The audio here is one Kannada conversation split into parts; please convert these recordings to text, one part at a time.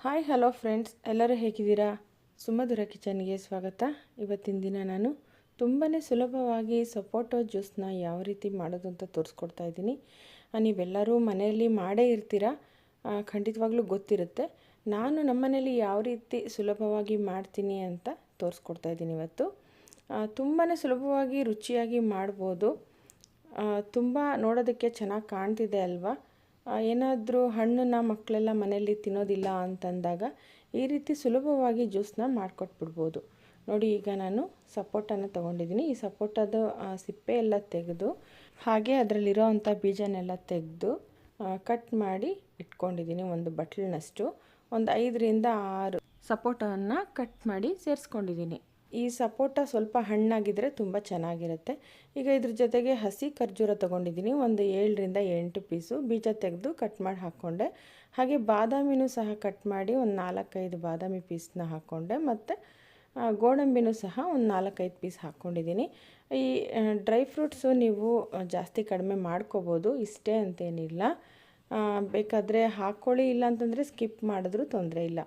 ಹಾಯ್ ಹಲೋ ಫ್ರೆಂಡ್ಸ್, ಎಲ್ಲರೂ ಹೇಗಿದ್ದೀರಾ? ಸುಮಧುರ ಕಿಚನ್ಗೆ ಸ್ವಾಗತ. ಇವತ್ತಿನ ದಿನ ನಾನು ತುಂಬಾ ಸುಲಭವಾಗಿ ಸಪೋಟೊ ಜ್ಯೂಸ್ನ ಯಾವ ರೀತಿ ಮಾಡೋದು ಅಂತ ತೋರಿಸ್ಕೊಡ್ತಾ ಇದ್ದೀನಿ. ನೀವೆಲ್ಲರೂ ಮನೆಯಲ್ಲಿ ಮಾಡೇ ಇರ್ತೀರಾ, ಖಂಡಿತವಾಗ್ಲೂ ಗೊತ್ತಿರುತ್ತೆ. ನಾನು ನಮ್ಮನೇಲಿ ಯಾವ ರೀತಿ ಸುಲಭವಾಗಿ ಮಾಡ್ತೀನಿ ಅಂತ ತೋರಿಸ್ಕೊಡ್ತಾ ಇದ್ದೀನಿ ಇವತ್ತು. ತುಂಬಾ ಸುಲಭವಾಗಿ ರುಚಿಯಾಗಿ ಮಾಡ್ಬೋದು. ತುಂಬ ನೋಡೋದಕ್ಕೆ ಚೆನ್ನಾಗಿ ಕಾಣ್ತಿದೆ ಅಲ್ವಾ? ಏನಾದರೂ ಹಣ್ಣನ್ನ ಮಕ್ಕಳೆಲ್ಲ ಮನೆಯಲ್ಲಿ ತಿನ್ನೋದಿಲ್ಲ ಅಂತಂದಾಗ ಈ ರೀತಿ ಸುಲಭವಾಗಿ ಜ್ಯೂಸನ್ನ ಮಾಡಿಕೊಟ್ಬಿಡ್ಬೋದು. ನೋಡಿ, ಈಗ ನಾನು ಸಪೋಟನ ತೊಗೊಂಡಿದ್ದೀನಿ. ಈ ಸಪೋಟದ ಸಿಪ್ಪೆ ಎಲ್ಲ ತೆಗೆದು ಹಾಗೆ ಅದರಲ್ಲಿರೋ ಅಂಥ ಬೀಜನೆಲ್ಲ ತೆಗೆದು ಕಟ್ ಮಾಡಿ ಇಟ್ಕೊಂಡಿದ್ದೀನಿ. ಒಂದು ಬಟ್ಲಿನಷ್ಟು ಒಂದು 5ರಿಂದ 6 ಸಪೋಟವನ್ನು ಕಟ್ ಮಾಡಿ ಸೇರಿಸ್ಕೊಂಡಿದ್ದೀನಿ. ಈ ಸಪೋಟ ಸ್ವಲ್ಪ ಹಣ್ಣಾಗಿದ್ದರೆ ತುಂಬ ಚೆನ್ನಾಗಿರುತ್ತೆ. ಈಗ ಇದ್ರ ಜೊತೆಗೆ ಹಸಿ ಖರ್ಜೂರ ತೊಗೊಂಡಿದ್ದೀನಿ. ಒಂದು 7ರಿಂದ 8 ಪೀಸು ಬೀಜ ತೆಗೆದು ಕಟ್ ಮಾಡಿ ಹಾಕ್ಕೊಂಡೆ. ಹಾಗೆ ಬಾದಾಮಿನೂ ಸಹ ಕಟ್ ಮಾಡಿ ಒಂದು 4-5 ಬಾದಾಮಿ ಪೀಸ್ನ ಹಾಕ್ಕೊಂಡೆ. ಮತ್ತು ಗೋಡಂಬಿನೂ ಸಹ ಒಂದು 4-5 ಪೀಸ್ ಹಾಕ್ಕೊಂಡಿದ್ದೀನಿ. ಈ ಡ್ರೈ ಫ್ರೂಟ್ಸು ನೀವು ಜಾಸ್ತಿ ಕಡಿಮೆ ಮಾಡ್ಕೋಬೋದು, ಇಷ್ಟೇ ಅಂತೇನಿಲ್ಲ. ಬೇಕಾದರೆ ಹಾಕ್ಕೊಳ್ಳಿ, ಇಲ್ಲ ಅಂತಂದರೆ ಸ್ಕಿಪ್ ಮಾಡಿದ್ರೂ ತೊಂದರೆ ಇಲ್ಲ.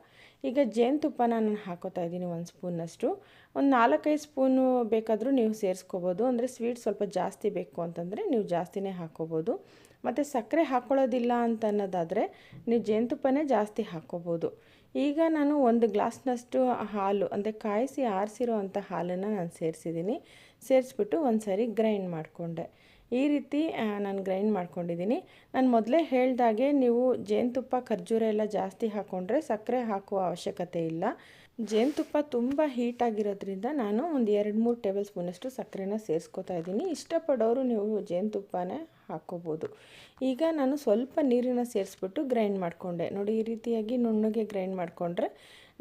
ಈಗ ಜೇನುತುಪ್ಪನ ನಾನು ಹಾಕೋತಾ ಇದ್ದೀನಿ 1 ಸ್ಪೂನಷ್ಟು. ಒಂದು 4-5 ಸ್ಪೂನು ಬೇಕಾದರೂ ನೀವು ಸೇರಿಸ್ಕೋಬೋದು. ಅಂದರೆ ಸ್ವೀಟ್ ಸ್ವಲ್ಪ ಜಾಸ್ತಿ ಬೇಕು ಅಂತಂದರೆ ನೀವು ಜಾಸ್ತಿನೇ ಹಾಕ್ಕೋಬೋದು. ಮತ್ತು ಸಕ್ಕರೆ ಹಾಕ್ಕೊಳ್ಳೋದಿಲ್ಲ ಅಂತ ಅನ್ನೋದಾದರೆ ನೀವು ಜೇನುತುಪ್ಪನೇ ಜಾಸ್ತಿ ಹಾಕ್ಕೋಬೋದು. ಈಗ ನಾನು 1 ಗ್ಲಾಸ್ನಷ್ಟು ಹಾಲು, ಅಂದರೆ ಕಾಯಿಸಿ ಆರಿಸಿರೋ ಅಂಥ ಹಾಲನ್ನು ನಾನು ಸೇರಿಸಿದ್ದೀನಿ. ಸೇರಿಸ್ಬಿಟ್ಟು ಒಂದು ಸಾರಿ ಗ್ರೈಂಡ್ ಮಾಡಿಕೊಂಡೆ. ಈ ರೀತಿ ನಾನು ಗ್ರೈಂಡ್ ಮಾಡ್ಕೊಂಡಿದ್ದೀನಿ. ನಾನು ಮೊದಲೇ ಹೇಳ್ದಾಗೆ ನೀವು ಜೇನುತುಪ್ಪ ಖರ್ಜೂರ ಎಲ್ಲ ಜಾಸ್ತಿ ಹಾಕ್ಕೊಂಡ್ರೆ ಸಕ್ಕರೆ ಹಾಕುವ ಅವಶ್ಯಕತೆ ಇಲ್ಲ. ಜೇನುತುಪ್ಪ ತುಂಬ ಹೀಟಾಗಿರೋದ್ರಿಂದ ನಾನು ಒಂದು 2-3 ಟೇಬಲ್ ಸ್ಪೂನಷ್ಟು ಸಕ್ಕರೆನ ಸೇರಿಸ್ಕೊತಾ ಇದ್ದೀನಿ. ಇಷ್ಟಪಡೋರು ನೀವು ಜೇನುತುಪ್ಪನೇ ಹಾಕ್ಕೋಬೋದು. ಈಗ ನಾನು ಸ್ವಲ್ಪ ನೀರನ್ನು ಸೇರಿಸ್ಬಿಟ್ಟು ಗ್ರೈಂಡ್ ಮಾಡಿಕೊಂಡೆ. ನೋಡಿ, ಈ ರೀತಿಯಾಗಿ ನುಣ್ಣಗೆ ಗ್ರೈಂಡ್ ಮಾಡಿಕೊಂಡ್ರೆ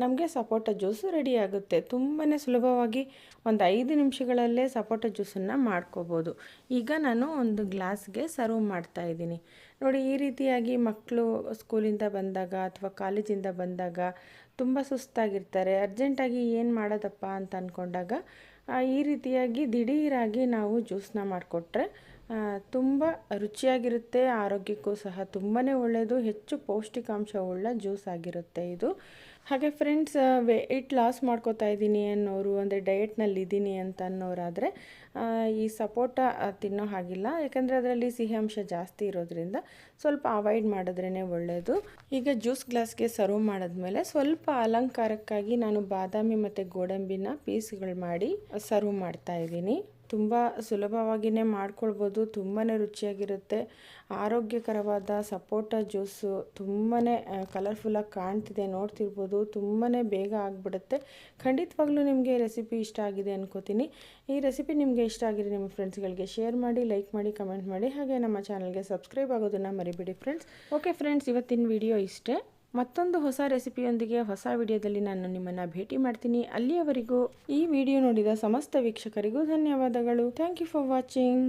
ನಮಗೆ ಸಪೋಟ ಜ್ಯೂಸು ರೆಡಿ ಆಗುತ್ತೆ. ತುಂಬಾ ಸುಲಭವಾಗಿ ಒಂದು 5 ನಿಮಿಷಗಳಲ್ಲೇ ಸಪೋಟ ಜ್ಯೂಸನ್ನು ಮಾಡ್ಕೋಬೋದು. ಈಗ ನಾನು ಒಂದು ಗ್ಲಾಸ್ಗೆ ಸರ್ವ್ ಮಾಡ್ತಾಯಿದ್ದೀನಿ. ನೋಡಿ, ಈ ರೀತಿಯಾಗಿ ಮಕ್ಕಳು ಸ್ಕೂಲಿಂದ ಬಂದಾಗ ಅಥವಾ ಕಾಲೇಜಿಂದ ಬಂದಾಗ ತುಂಬ ಸುಸ್ತಾಗಿರ್ತಾರೆ, ಅರ್ಜೆಂಟಾಗಿ ಏನು ಮಾಡೋದಪ್ಪ ಅಂತ ಅಂದ್ಕೊಂಡಾಗ ಈ ರೀತಿಯಾಗಿ ದಿಢೀರಾಗಿ ನಾವು ಜ್ಯೂಸನ್ನ ಮಾಡಿಕೊಟ್ರೆ ತುಂಬ ರುಚಿಯಾಗಿರುತ್ತೆ. ಆರೋಗ್ಯಕ್ಕೂ ಸಹ ತುಂಬಾ ಒಳ್ಳೆಯದು. ಹೆಚ್ಚು ಪೌಷ್ಟಿಕಾಂಶವುಳ್ಳ ಜ್ಯೂಸ್ ಆಗಿರುತ್ತೆ ಇದು. ಹಾಗೆ ಫ್ರೆಂಡ್ಸ್, ವೆಯ್ಟ್ ಲಾಸ್ ಮಾಡ್ಕೋತಾ ಇದ್ದೀನಿ ಅನ್ನೋರು, ಅಂದರೆ ಡಯೆಟ್ನಲ್ಲಿ ಇದ್ದೀನಿ ಅಂತ ಅನ್ನೋರಾದರೆ ಈ ಸಪೋಟ ತಿನ್ನೋ ಹಾಗಿಲ್ಲ. ಯಾಕಂದರೆ ಅದರಲ್ಲಿ ಸಿಹಿ ಅಂಶ ಜಾಸ್ತಿ ಇರೋದ್ರಿಂದ ಸ್ವಲ್ಪ ಅವಾಯ್ಡ್ ಮಾಡಿದ್ರೇ ಒಳ್ಳೆಯದು. ಈಗ ಜ್ಯೂಸ್ ಗ್ಲಾಸ್ಗೆ ಸರ್ವ್ ಮಾಡಿದ್ಮೇಲೆ ಸ್ವಲ್ಪ ಅಲಂಕಾರಕ್ಕಾಗಿ ನಾನು ಬಾದಾಮಿ ಮತ್ತು ಗೋಡಂಬಿನ ಪೀಸ್ಗಳು ಮಾಡಿ ಸರ್ವ್ ಮಾಡ್ತಾ ಇದ್ದೀನಿ. ತುಂಬ ಸುಲಭವಾಗಿಯೇ ಮಾಡ್ಕೊಳ್ಬೋದು, ತುಂಬಾ ರುಚಿಯಾಗಿರುತ್ತೆ. ಆರೋಗ್ಯಕರವಾದ ಸಪೋಟ ಜ್ಯೂಸು ತುಂಬಾ ಕಲರ್ಫುಲ್ಲಾಗಿ ಕಾಣ್ತಿದೆ, ನೋಡ್ತಿರ್ಬೋದು. ತುಂಬಾ ಬೇಗ ಆಗಿಬಿಡುತ್ತೆ. ಖಂಡಿತವಾಗ್ಲೂ ನಿಮಗೆ ರೆಸಿಪಿ ಇಷ್ಟ ಆಗಿದೆ ಅನ್ಕೋತೀನಿ. ಈ ರೆಸಿಪಿ ನಿಮಗೆ ಇಷ್ಟ ಆಗಿದೆ ನಿಮ್ಮ ಫ್ರೆಂಡ್ಸ್ಗಳಿಗೆ ಶೇರ್ ಮಾಡಿ, ಲೈಕ್ ಮಾಡಿ, ಕಮೆಂಟ್ ಮಾಡಿ. ಹಾಗೆ ನಮ್ಮ ಚಾನಲ್ಗೆ ಸಬ್ಸ್ಕ್ರೈಬ್ ಆಗೋದನ್ನು ಮರಿಬೇಡಿ ಫ್ರೆಂಡ್ಸ್. ಓಕೆ ಫ್ರೆಂಡ್ಸ್, ಇವತ್ತಿನ ವಿಡಿಯೋ ಇಷ್ಟೇ. ಮತ್ತೊಂದು ಹೊಸ ರೆಸಿಪಿಯೊಂದಿಗೆ ಹೊಸ ವಿಡಿಯೋದಲ್ಲಿ ನಾನು ನಿಮ್ಮನ್ನು ಭೇಟಿ ಮಾಡ್ತೀನಿ. ಅಲ್ಲಿಯವರೆಗೂ ಈ ವಿಡಿಯೋ ನೋಡಿದ ಸಮಸ್ತ ವೀಕ್ಷಕರಿಗೂ ಧನ್ಯವಾದಗಳು. Thank you for watching.